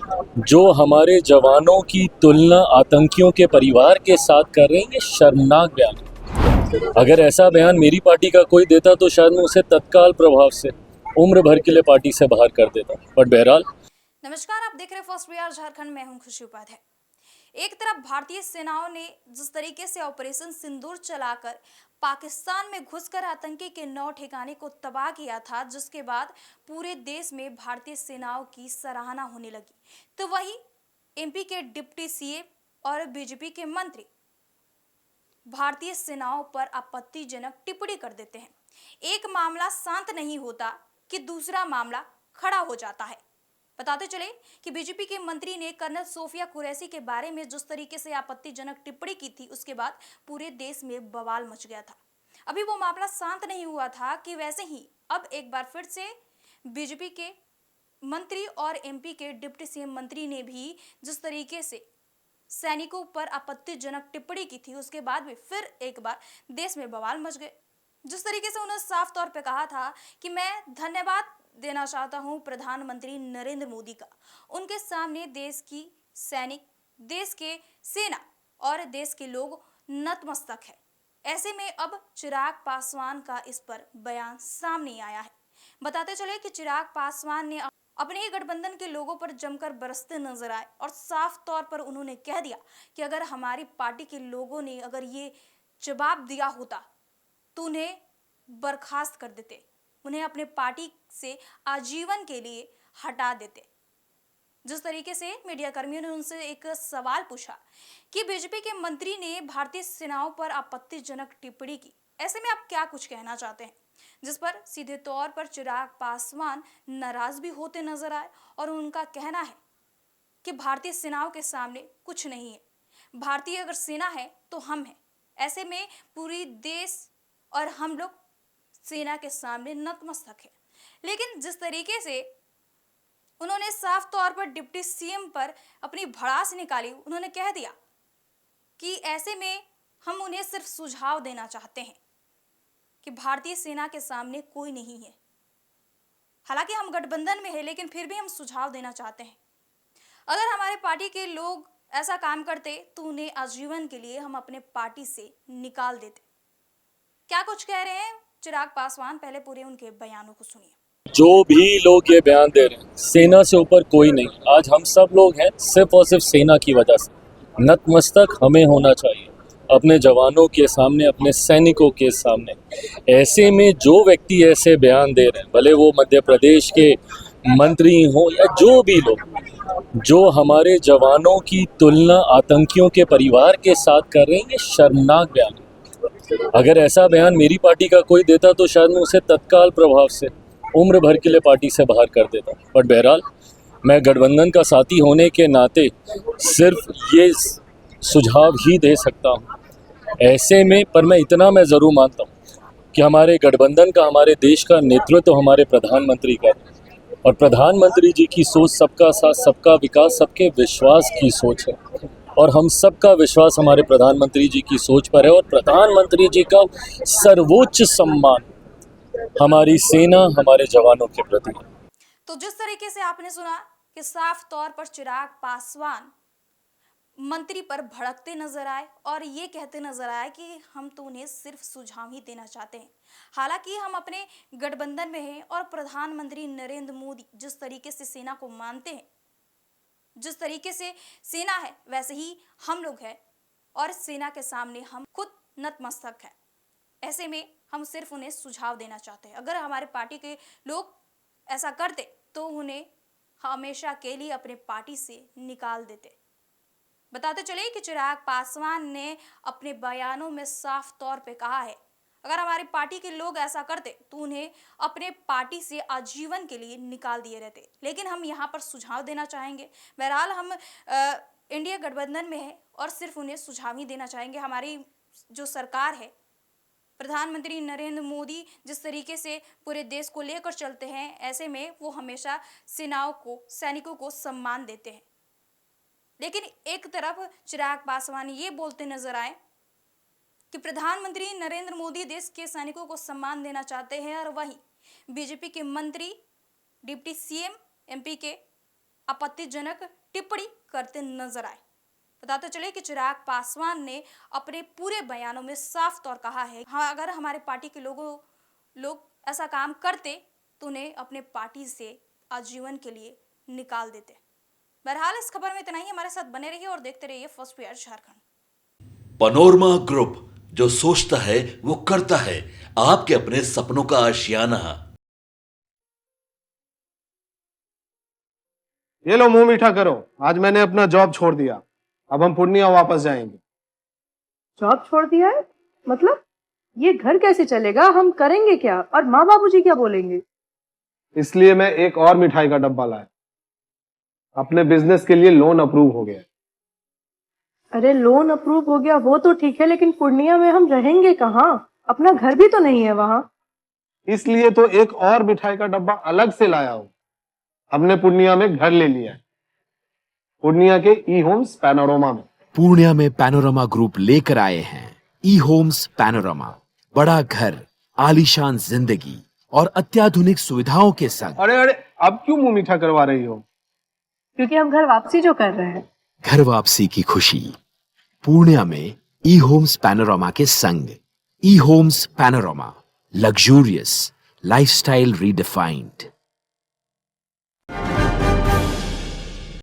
जो हमारे जवानों की तुलना आतंकियों के परिवार के साथ कर रहे हैं, ये शर्मनाक बयान है। अगर ऐसा बयान मेरी पार्टी का कोई देता तो शायद मैं उसे तत्काल प्रभाव से उम्र भर के लिए पार्टी से बाहर कर देता, बट बहरहाल। नमस्कार, आप देख रहे हैं फर्स्ट बिहार झारखंड। मैं हूं खुशी उपाध्याय। एक तरफ भारतीय सेनाओं ने जिस तरीके से ऑपरेशन सिंदूर चलाकर पाकिस्तान में घुसकर आतंकी के 9 ठिकाने को तबाह किया था, जिसके बाद पूरे देश में भारतीय सेनाओं की सराहना होने लगी, तो वहीं एमपी के डिप्टी सीएम और बीजेपी के मंत्री भारतीय सेनाओं पर आपत्तिजनक टिप्पणी कर देते हैं। एक मामला शांत नहीं होता कि दूसरा मामला खड़ा हो जाता है। बताते चले कि बीजेपी के मंत्री ने कर्नल सोफिया कुरैशी के बारे में जिस तरीके से आपत्तिजनक टिप्पणी की थी, उसके बाद पूरे देश में बवाल मच गया था। अभी वो मामला शांत नहीं हुआ था कि वैसे ही अब एक बार फिर से बीजेपी के मंत्री और एमपी के डिप्टी सीएम मंत्री ने भी जिस तरीके से सैनिकों पर आपत्तिजनक टिप्पणी की थी, उसके बाद भी फिर एक बार देश में बवाल मच गए। जिस तरीके से उन्होंने साफ तौर पे कहा था कि मैं धन्यवाद देना चाहता हूं प्रधानमंत्री नरेंद्र मोदी का। उनके सामने देश की सैनिक, देश के सेना और देश के लोग नतमस्तक है। ऐसे में अब चिराग पासवान का इस पर बयान सामने आया है। बताते चले कि चिराग पासवान ने अपने ही गठबंधन के लोगों पर जमकर बरसते नजर आए और साफ तौर पर उन्होंने कह दिया कि अगर हमारी पार्टी के लोगों ने अगर ये जवाब दिया होता तो उन्हें बर्खास्त कर देते, उन्हें अपने पार्टी से आजीवन के लिए हटा देते। जिस तरीके से मीडिया कर्मियों ने उनसे एक सवाल पूछा कि बीजेपी के मंत्री ने भारतीय सेनाओं पर आपत्तिजनक टिप्पणी की, ऐसे में आप क्या कुछ कहना चाहते हैं, जिस पर सीधे तौर पर चिराग पासवान नाराज भी होते नजर आए और उनका कहना है कि भारतीय सेनाओं के सामने कुछ नहीं है, भारतीय अगर सेना है तो हम हैं। ऐसे में पूरी देश और हम लोग सेना के सामने नतमस्तक है। लेकिन जिस तरीके से उन्होंने साफ तौर पर डिप्टी सीएम पर अपनी भड़ास निकाली, उन्होंने कह दिया कि ऐसे में हम उन्हें सिर्फ सुझाव देना चाहते हैं कि भारतीय सेना के सामने कोई नहीं है। हालांकि हम गठबंधन में है, लेकिन फिर भी हम सुझाव देना चाहते हैं। अगर हमारे पार्टी के लोग ऐसा काम करते तो उन्हें आजीवन के लिए हम अपने पार्टी से निकाल देते। क्या कुछ कह रहे हैं चिराग पासवान, पहले पूरे उनके बयानों को सुनिए। जो भी लोग ये बयान दे रहे हैं, सेना से ऊपर कोई नहीं। आज हम सब लोग हैं सिर्फ और सिर्फ सेना की वजह से। नतमस्तक हमें होना चाहिए अपने जवानों के सामने, अपने सैनिकों के सामने। ऐसे में जो व्यक्ति ऐसे बयान दे रहे हैं, भले वो मध्य प्रदेश के मंत्री हों या जो भी लोग, जो हमारे जवानों की तुलना आतंकियों के परिवार के साथ कर रहे हैं, ये शर्मनाक बयान है। अगर ऐसा बयान मेरी पार्टी का कोई देता तो शायद मैं उसे तत्काल प्रभाव से उम्र भर के लिए पार्टी से बाहर कर देता, बट बहरहाल मैं गठबंधन का साथी होने के नाते सिर्फ ये सुझाव ही दे सकता हूँ। ऐसे में पर मैं इतना मैं ज़रूर मानता हूँ कि हमारे गठबंधन का, हमारे देश का नेतृत्व तो हमारे प्रधानमंत्री का, और प्रधानमंत्री जी की सोच सबका साथ, सबका विकास, सबके विश्वास की सोच है। और हम सबका विश्वास हमारे प्रधानमंत्री जी की सोच पर है, और प्रधानमंत्री जी का सर्वोच्च सम्मान हमारी सेना, हमारे जवानों के प्रति है। तो जिस तरीके से आपने सुना कि साफ तौर पर चिराग पासवान मंत्री पर भड़कते नजर आए और ये कहते नजर आए कि हम तो उन्हें सिर्फ सुझाव ही देना चाहते हैं। हालांकि हम अपने गठबंधन में हैं और प्रधानमंत्री नरेंद्र मोदी जिस तरीके से सेना को मानते हैं, जिस तरीके से सेना है वैसे ही हम लोग हैं और सेना के सामने हम खुद नतमस्तक हैं। ऐसे में हम सिर्फ उन्हें सुझाव देना चाहते हैं। अगर हमारे पार्टी के लोग ऐसा करते तो उन्हें हमेशा के लिए अपने पार्टी से निकाल देते। बताते चले कि चिराग पासवान ने अपने बयानों में साफ तौर पे कहा है, अगर हमारी पार्टी के लोग ऐसा करते तो उन्हें अपने पार्टी से आजीवन के लिए निकाल दिए रहते। लेकिन हम यहाँ पर सुझाव देना चाहेंगे। बहरहाल हम इंडिया गठबंधन में है और सिर्फ उन्हें सुझाव ही देना चाहेंगे। हमारी जो सरकार है, प्रधानमंत्री नरेंद्र मोदी जिस तरीके से पूरे देश को लेकर चलते हैं, ऐसे में वो हमेशा सेनाओं को, सैनिकों को सम्मान देते हैं। लेकिन एक तरफ चिराग पासवान ये बोलते नजर आए कि प्रधानमंत्री नरेंद्र मोदी देश के सैनिकों को सम्मान देना चाहते हैं, और वहीं बीजेपी के मंत्री, डिप्टी सीएम, एमपी के आपत्तिजनक टिप्पणी करते नजर आए। बताते चले कि चिराग पासवान ने अपने पूरे बयानों में साफ तौर कहा है, हाँ, अगर हमारे पार्टी के लोग ऐसा काम करते तो उन्हें अपने पार्टी से आजीवन के लिए निकाल देते। बहरहाल इस खबर में इतना ही। हमारे साथ बने रहिए और देखते रहिए first PR Jharkhand. Panorama group, जो सोचता है वो करता है। आपके अपने सपनों का आशियाना। ये लो मुंह मीठा करो, आज मैंने अपना जॉब छोड़ दिया। अब हम पूर्णिया वापस जाएंगे। जॉब छोड़ दिया है? मतलब ये घर कैसे चलेगा? हम करेंगे क्या? और माँ बाबूजी क्या बोलेंगे? इसलिए मैं एक और मिठाई का डब्बा लाया। अपने बिजनेस के लिए लोन अप्रूव हो गया। अरे लोन अप्रूव हो गया वो तो ठीक है, लेकिन पूर्णिया में हम रहेंगे कहाँ? अपना घर भी तो नहीं है वहाँ। इसलिए तो एक और मिठाई का डब्बा अलग से लाया हूं। हमने पूर्णिया में घर ले लिया है, पूर्णिया के ई होम्स पैनोरमा में। पूर्णिया में पैनोरमा ग्रुप लेकर आए हैं ई होम्स पैनोरमा। बड़ा घर, आलीशान जिंदगी और अत्याधुनिक सुविधाओं के संग। अरे अब क्यों मुंह मीठा करवा रही हो? क्योंकि हम घर वापसी जो कर रहे हैं। घर वापसी की खुशी पूर्णिया में ई होम्स पैनोरमा के संग। E homes panorama, luxurious lifestyle redefined.